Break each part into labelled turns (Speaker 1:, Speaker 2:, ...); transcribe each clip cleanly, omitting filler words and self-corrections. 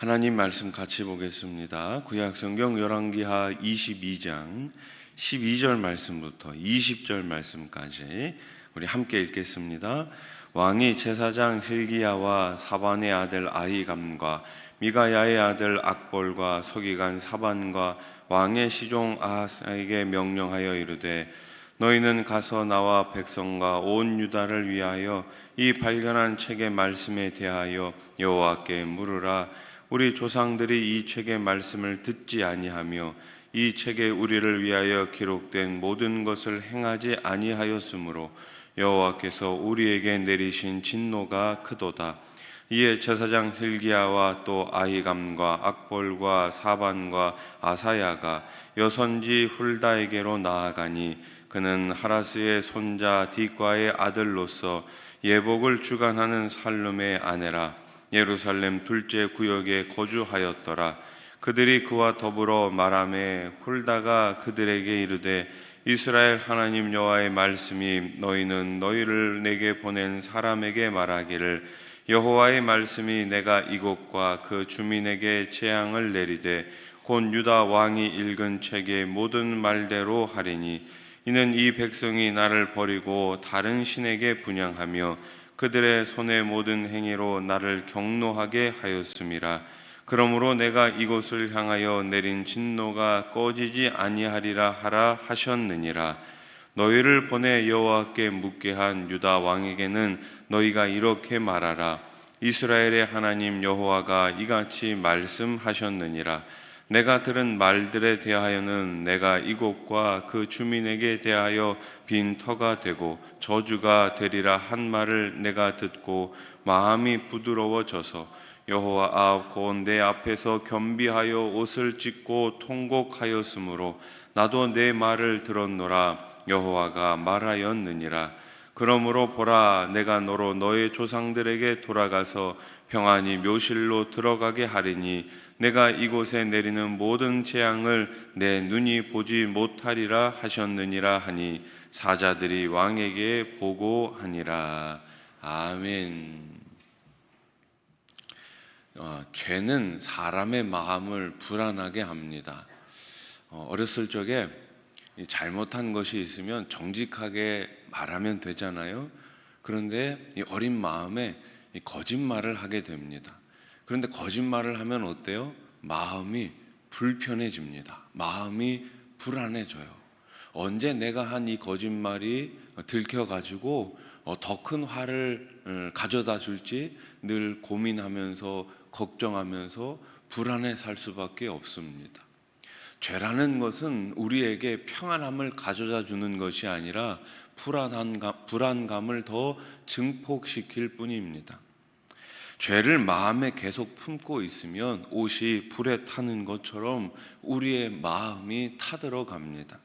Speaker 1: 하나님 말씀 같이 보겠습니다. 구약성경 열왕기하 22장 12절 말씀부터 20절 말씀까지 우리 함께 읽겠습니다. 왕이 제사장 hil기야와 사반의 아들 아히감과 미가야의 아들 악볼과 서기관 사반과 왕의 시종 아하스에게 명령하여 이르되, 너희는 가서 나와 백성과 온 유다를 위하여 이 발견한 책의 말씀에 대하여 여호와께 물으라. 우리 조상들이 이 책의 말씀을 듣지 아니하며 이 책에 우리를 위하여 기록된 모든 것을 행하지 아니하였으므로 여호와께서 우리에게 내리신 진노가 크도다. 이에 제사장 hil기야와 또 아히감과 악볼과 사반과 아사야가 여선지 훌다에게로 나아가니, 그는 하라스의 손자 딕과의 아들로서 예복을 주관하는 살룸의 아내라. 예루살렘 둘째 구역에 거주하였더라. 그들이 그와 더불어 말하매 훌다가 그들에게 이르되, 이스라엘 하나님 여호와의 말씀이 너희는 너희를 내게 보낸 사람에게 말하기를, 여호와의 말씀이 내가 이곳과 그 주민에게 재앙을 내리되 곧 유다 왕이 읽은 책의 모든 말대로 하리니, 이는 이 백성이 나를 버리고 다른 신에게 분향하며 그들의 손의 모든 행위로 나를 경노하게 하였음이라. 그러므로 내가 이곳을 향하여 내린 진노가 꺼지지 아니하리라 하라 하셨느니라. 너희를 보내 여호와께 묻게 한 유다 왕에게는 너희가 이렇게 말하라. 이스라엘의 하나님 여호와가 이같이 말씀하셨느니라. 내가 들은 말들에 대하여는 내가 이곳과 그 주민에게 대하여 빈터가 되고 저주가 되리라 한 말을 내가 듣고 마음이 부드러워져서 여호와 곧 내 앞에서 겸비하여 옷을 찢고 통곡하였으므로 나도 내 말을 들었노라. 여호와가 말하였느니라. 그러므로 보라, 내가 너로 너의 조상들에게 돌아가서 평안히 묘실로 들어가게 하리니, 내가 이곳에 내리는 모든 재앙을 내 눈이 보지 못하리라 하셨느니라 하니 사자들이 왕에게 보고하니라. 아멘. 죄는 사람의 마음을 불안하게 합니다. 어렸을 적에 잘못한 것이 있으면 정직하게 말하면 되잖아요. 그런데 이 어린 마음에 거짓말을 하게 됩니다. 그런데 거짓말을 하면 어때요? 마음이 불편해집니다. 마음이 불안해져요. 언제 내가 한 이 거짓말이 들켜가지고 더 큰 화를 가져다 줄지 늘 고민하면서 걱정하면서 불안해 살 수밖에 없습니다. 죄라는 것은 우리에게 평안함을 가져다 주는 것이 아니라 불안감을 더 증폭시킬 뿐입니다. 죄를 마음에 계속 품고 있으면 옷이 불에 타는 것처럼 우리의 마음이 타들어갑니다.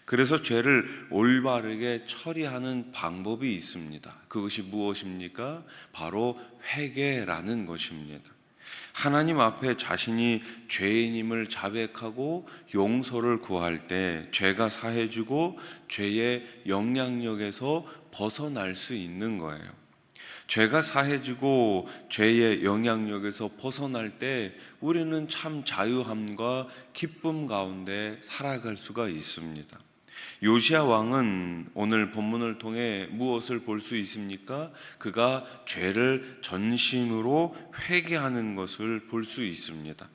Speaker 1: 그래서 죄를 올바르게 처리하는 방법이 있습니다. 그것이 무엇입니까? 바로 회개라는 것입니다. 하나님 앞에 자신이 죄인임을 자백하고 용서를 구할 때 죄가 사해지고 죄의 영향력에서 벗어날 수 있는 거예요. 죄가 사해지고 죄의 영향력에서 벗어날 때 우리는 참 자유함과 기쁨 가운데 살아갈 수가 있습니다. 요시야 왕은 오늘 본문을 통해 무엇을 볼 수 있습니까? 그가 죄를 전심으로 회개하는 것을 볼 수 있습니다.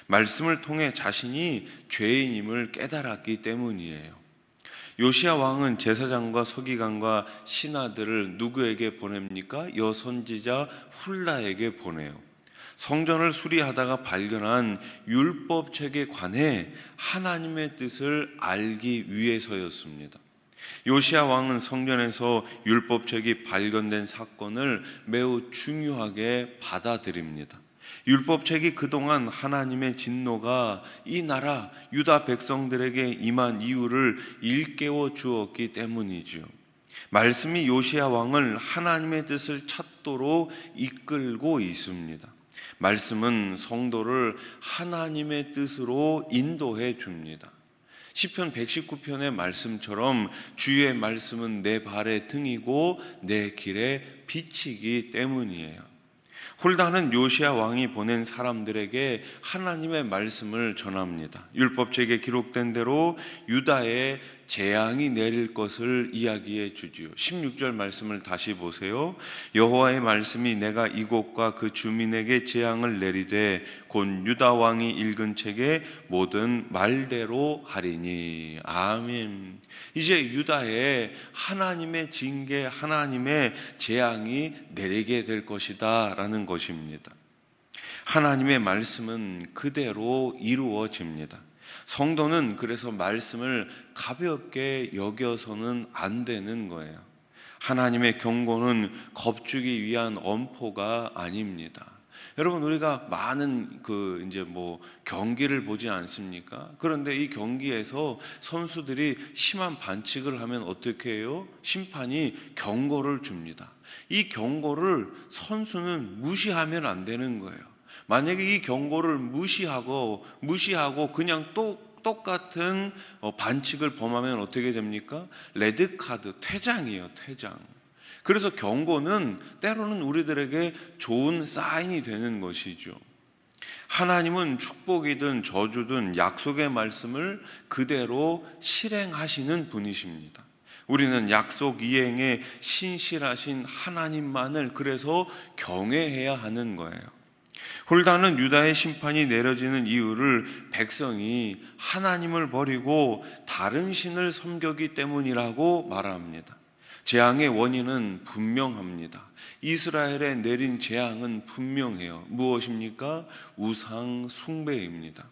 Speaker 1: 말씀을 통해 자신이 죄인임을 깨달았기 때문이에요. 요시야 왕은 제사장과 서기관과 신하들을 누구에게 보냅니까? 여선지자 훌라에게 보내요. 성전을 수리하다가 발견한 율법책에 관해 하나님의 뜻을 알기 위해서였습니다. 요시야 왕은 성전에서 율법책이 발견된 사건을 매우 중요하게 받아들입니다. 율법책이 그동안 하나님의 진노가 이 나라 유다 백성들에게 임한 이유를 일깨워 주었기 때문이죠. 말씀이 요시야 왕을 하나님의 뜻을 찾도록 이끌고 있습니다. 말씀은 성도를 하나님의 뜻으로 인도해 줍니다. 시편 119편의 말씀처럼 주의 말씀은 내 발의 등이고 내 길의 빛이기 때문이에요. 홀다는 요시야 왕이 보낸 사람들에게 하나님의 말씀을 전합니다. 율법책에 기록된 대로 유다에 재앙이 내릴 것을 이야기해 주지요. 16절 말씀을 다시 보세요. 여호와의 말씀이 내가 이곳과 그 주민에게 재앙을 내리되 곧 유다 왕이 읽은 책에 모든 말대로 하리니. 아멘. 이제 유다에 하나님의 징계, 하나님의 재앙이 내리게 될 것이다 라는 것입니다. 하나님의 말씀은 그대로 이루어집니다. 성도는 그래서 말씀을 가볍게 여겨서는 안 되는 거예요. 하나님의 경고는 겁주기 위한 엄포가 아닙니다. 여러분, 우리가 많은 경기를 보지 않습니까? 그런데 이 경기에서 선수들이 심한 반칙을 하면 어떻게 해요? 심판이 경고를 줍니다. 이 경고를 선수는 무시하면 안 되는 거예요. 만약에 이 경고를 무시하고 그냥 똑같은 반칙을 범하면 어떻게 됩니까? 레드카드, 퇴장이에요, 퇴장. 그래서 경고는 때로는 우리들에게 좋은 사인이 되는 것이죠. 하나님은 축복이든 저주든 약속의 말씀을 그대로 실행하시는 분이십니다. 우리는 약속 이행에 신실하신 하나님만을 그래서 경외해야 하는 거예요. 홀다는 유다의 심판이 내려지는 이유를 백성이 하나님을 버리고 다른 신을 섬겼기 때문이라고 말합니다. 재앙의 원인은 분명합니다. 이스라엘에 내린 재앙은 분명해요. 무엇입니까? 우상 숭배입니다.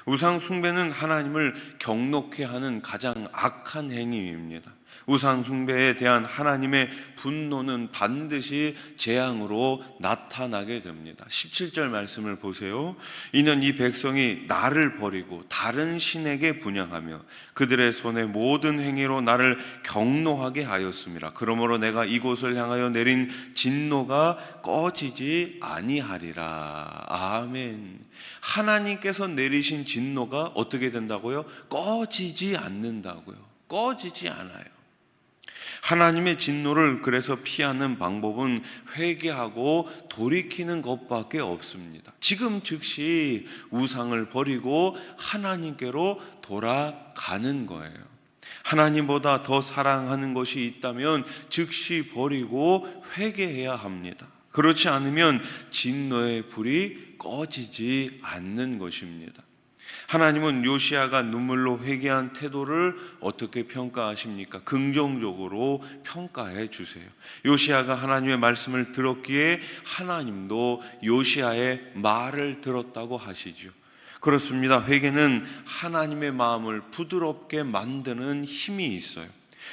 Speaker 1: 우상 숭배는 하나님을 경노케 하는 가장 악한 행위입니다. 우상 숭배에 대한 하나님의 분노는 반드시 재앙으로 나타나게 됩니다. 17절 말씀을 보세요. 이는 이 백성이 나를 버리고 다른 신에게 분향하며 그들의 손의 모든 행위로 나를 경노하게 하였습니다. 그러므로 내가 이곳을 향하여 내린 진노가 꺼지지 아니하리라. 아멘. 하나님께서 내리신 진노가 어떻게 된다고요? 꺼지지 않는다고요. 꺼지지 않아요. 하나님의 진노를 그래서 피하는 방법은 회개하고 돌이키는 것밖에 없습니다. 지금 즉시 우상을 버리고 하나님께로 돌아가는 거예요. 하나님보다 더 사랑하는 것이 있다면 즉시 버리고 회개해야 합니다. 그렇지 않으면 진노의 불이 꺼지지 않는 것입니다. 하나님은 요시야가 눈물로 회개한 태도를 어떻게 평가하십니까? 긍정적으로 평가해 주세요. 요시야가 하나님의 말씀을 들었기에 하나님도 요시야의 말을 들었다고 하시죠. 그렇습니다. 회개는 하나님의 마음을 부드럽게 만드는 힘이 있어요.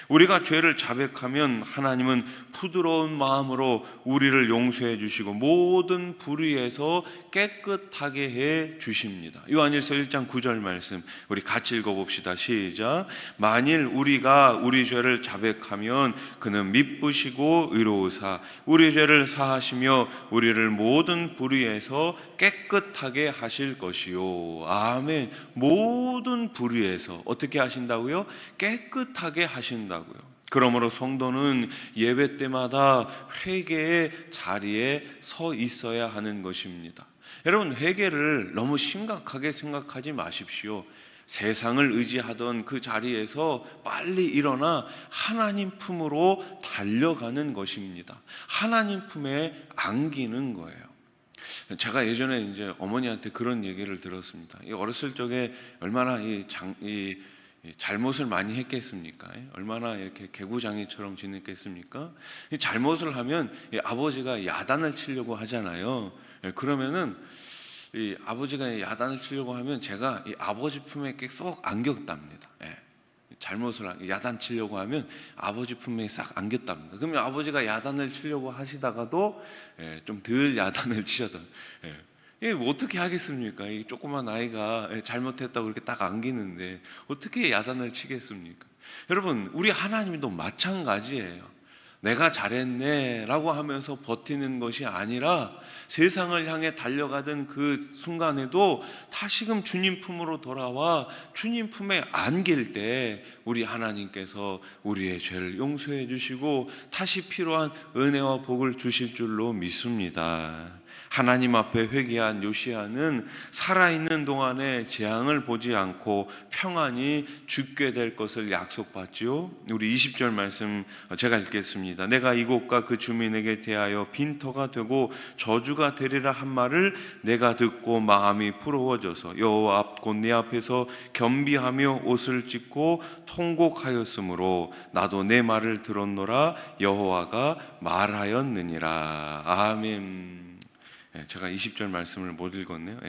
Speaker 1: 우리가 죄를 자백하면 하나님은 부드러운 마음으로 우리를 용서해 주시고 모든 불의에서 깨끗하게 해 주십니다. 요한일서 1장 9절 말씀 우리 같이 읽어봅시다. 시작. 만일 우리가 우리 죄를 자백하면 그는 미쁘시고 의로우사 우리 죄를 사하시며 우리를 모든 불의에서 깨끗하게 하실 것이요. 아멘. 모든 불의에서 어떻게 하신다고요? 깨끗하게 하신다고요. 그러므로 성도는 예배 때마다 회개의 자리에 서 있어야 하는 것입니다. 여러분, 회개를 너무 심각하게 생각하지 마십시오. 세상을 의지하던 그 자리에서 빨리 일어나 하나님 품으로 달려가는 것입니다. 하나님 품에 안기는 거예요. 제가 예전에 이제 어머니한테 그런 얘기를 들었습니다. 어렸을 적에 얼마나 이 잘못을 많이 했겠습니까? 얼마나 이렇게 개구장이처럼 지냈겠습니까? 잘못을 하면 아버지가 야단을 치려고 하잖아요. 그러면은 이 아버지가 야단을 치려고 하면 제가 이 아버지 품에 쏙 안겼답니다. 잘못을 야단 치려고 하면 아버지 품에 싹 안겼답니다. 그러면 아버지가 야단을 치려고 하시다가도 좀 덜 야단을 치셔도 어떻게 하겠습니까? 이 조그만 아이가 잘못했다고 이렇게 딱 안기는데 어떻게 야단을 치겠습니까? 여러분, 우리 하나님도 마찬가지예요. 내가 잘했네 라고 하면서 버티는 것이 아니라 세상을 향해 달려가던 그 순간에도 다시금 주님 품으로 돌아와 주님 품에 안길 때 우리 하나님께서 우리의 죄를 용서해 주시고 다시 필요한 은혜와 복을 주실 줄로 믿습니다. 하나님 앞에 회개한 요시야는 살아있는 동안에 재앙을 보지 않고 평안히 죽게 될 것을 약속받지요. 우리 20절 말씀 제가 읽겠습니다. 내가 이곳과 그 주민에게 대하여 빈터가 되고 저주가 되리라 한 말을 내가 듣고 마음이 부러워져서 여호와 앞 곧 내 앞에서 겸비하며 옷을 찢고 통곡하였으므로 나도 내 말을 들었노라 여호와가 말하였느니라. 아멘. 제가 20절 말씀을 못 읽었네요.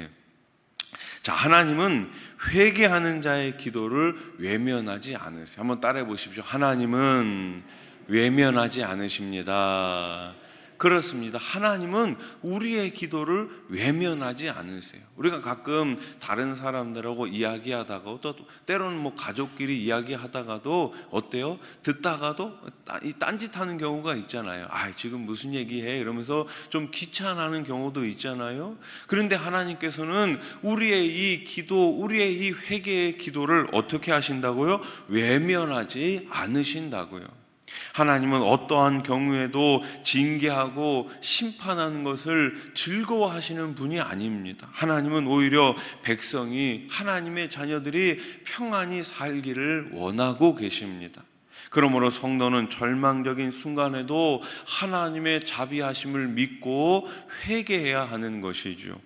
Speaker 1: 자, 하나님은 회개하는 자의 기도를 외면하지 않으세요. 한번 따라해 보십시오. 하나님은 외면하지 않으십니다. 그렇습니다. 하나님은 우리의 기도를 외면하지 않으세요. 우리가 가끔 다른 사람들하고 이야기하다가 또 때로는 뭐 가족끼리 이야기하다가도 어때요? 듣다가도 딴짓하는 경우가 있잖아요. 지금 무슨 얘기해? 이러면서 좀 귀찮아하는 경우도 있잖아요. 그런데 하나님께서는 우리의 이 기도, 우리의 이 회개의 기도를 어떻게 하신다고요? 외면하지 않으신다고요. 하나님은 어떠한 경우에도 징계하고 심판하는 것을 즐거워하시는 분이 아닙니다. 하나님은 오히려 백성이, 하나님의 자녀들이 평안히 살기를 원하고 계십니다. 그러므로 성도는 절망적인 순간에도 하나님의 자비하심을 믿고 회개해야 하는 것이죠.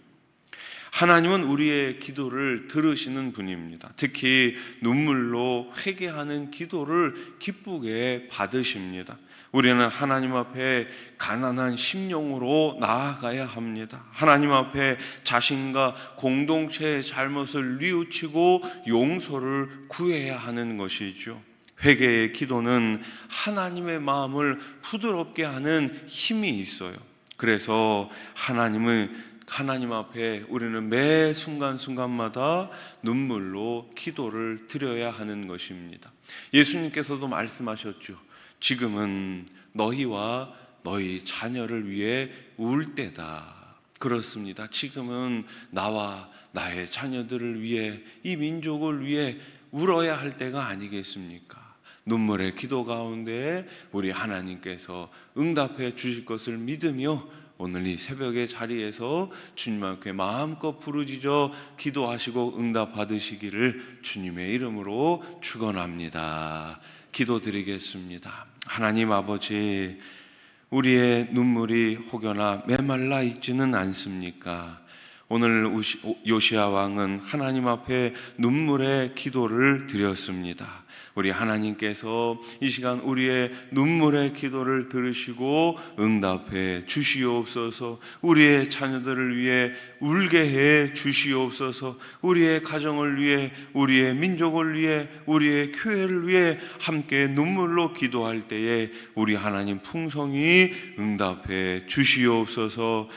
Speaker 1: 하나님은 우리의 기도를 들으시는 분입니다. 특히 눈물로 회개하는 기도를 기쁘게 받으십니다. 우리는 하나님 앞에 가난한 심령으로 나아가야 합니다. 하나님 앞에 자신과 공동체의 잘못을 뉘우치고 용서를 구해야 하는 것이죠. 회개의 기도는 하나님의 마음을 부드럽게 하는 힘이 있어요. 그래서 하나님 앞에 우리는 매 순간순간마다 눈물로 기도를 드려야 하는 것입니다. 예수님께서도 말씀하셨죠. 지금은 너희와 너희 자녀를 위해 울 때다. 그렇습니다. 지금은 나와 나의 자녀들을 위해, 이 민족을 위해 울어야 할 때가 아니겠습니까? 눈물의 기도 가운데 우리 하나님께서 응답해 주실 것을 믿으며 오늘 이 새벽의 자리에서 주님 앞에 마음껏 부르짖어 기도하시고 응답 받으시기를 주님의 이름으로 축원합니다. 기도드리겠습니다. 하나님 아버지, 우리의 눈물이 혹여나 메말라 있지는 않습니까? 오늘 요시야 왕은 하나님 앞에 눈물의 기도를 드렸습니다. 우리 하나님께서 이 시간 우리의 눈물의 기도를 들으시고 응답해 주시옵소서. 우리의 자녀들을 위해 울게 해 주시옵소서. 우리의 가정을 위해, 우리의 민족을 위해, 우리의 교회를 위해 함께 눈물로 기도할 때에 우리 하나님 풍성히 응답해 주시옵소서.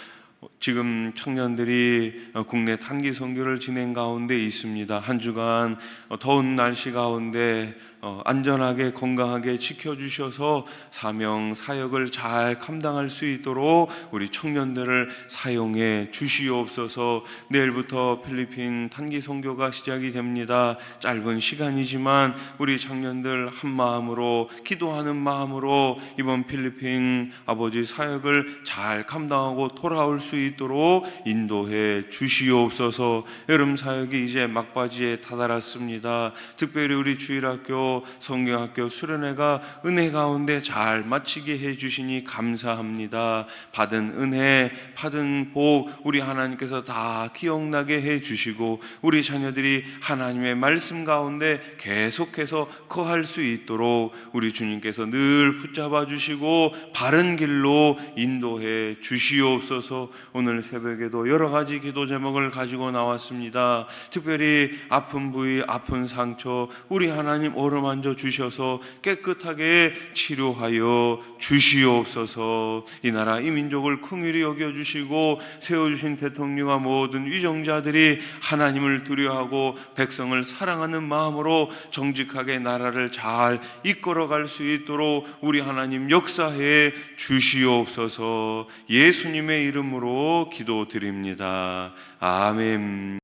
Speaker 1: 지금 청년들이 국내 단기 선교를 진행 가운데 있습니다. 한 주간 더운 날씨 가운데 안전하게 건강하게 지켜주셔서 사명 사역을 잘 감당할 수 있도록 우리 청년들을 사용해 주시옵소서. 내일부터 필리핀 단기 선교가 시작이 됩니다. 짧은 시간이지만 우리 청년들 한 마음으로 기도하는 마음으로 이번 필리핀 아버지 사역을 잘 감당하고 돌아올 수 있도록 인도해 주시옵소서. 여름 사역이 이제 막바지에 다다랐습니다. 특별히 우리 주일학교 성경학교 수련회가 은혜 가운데 잘 마치게 해주시니 감사합니다. 받은 은혜, 받은 복 우리 하나님께서 다 기억나게 해주시고 우리 자녀들이 하나님의 말씀 가운데 계속해서 거할 수 있도록 우리 주님께서 늘 붙잡아 주시고 바른 길로 인도해 주시옵소서. 오늘 새벽에도 여러 가지 기도 제목을 가지고 나왔습니다. 특별히 아픈 부위, 아픈 상처 우리 하나님 오름 어루만져 주셔서 깨끗하게 치료하여 주시옵소서. 이 나라 이 민족을 긍휼히 여겨주시고 세워주신 대통령과 모든 위정자들이 하나님을 두려워하고 백성을 사랑하는 마음으로 정직하게 나라를 잘 이끌어갈 수 있도록 우리 하나님 역사해 주시옵소서. 예수님의 이름으로 기도드립니다. 아멘.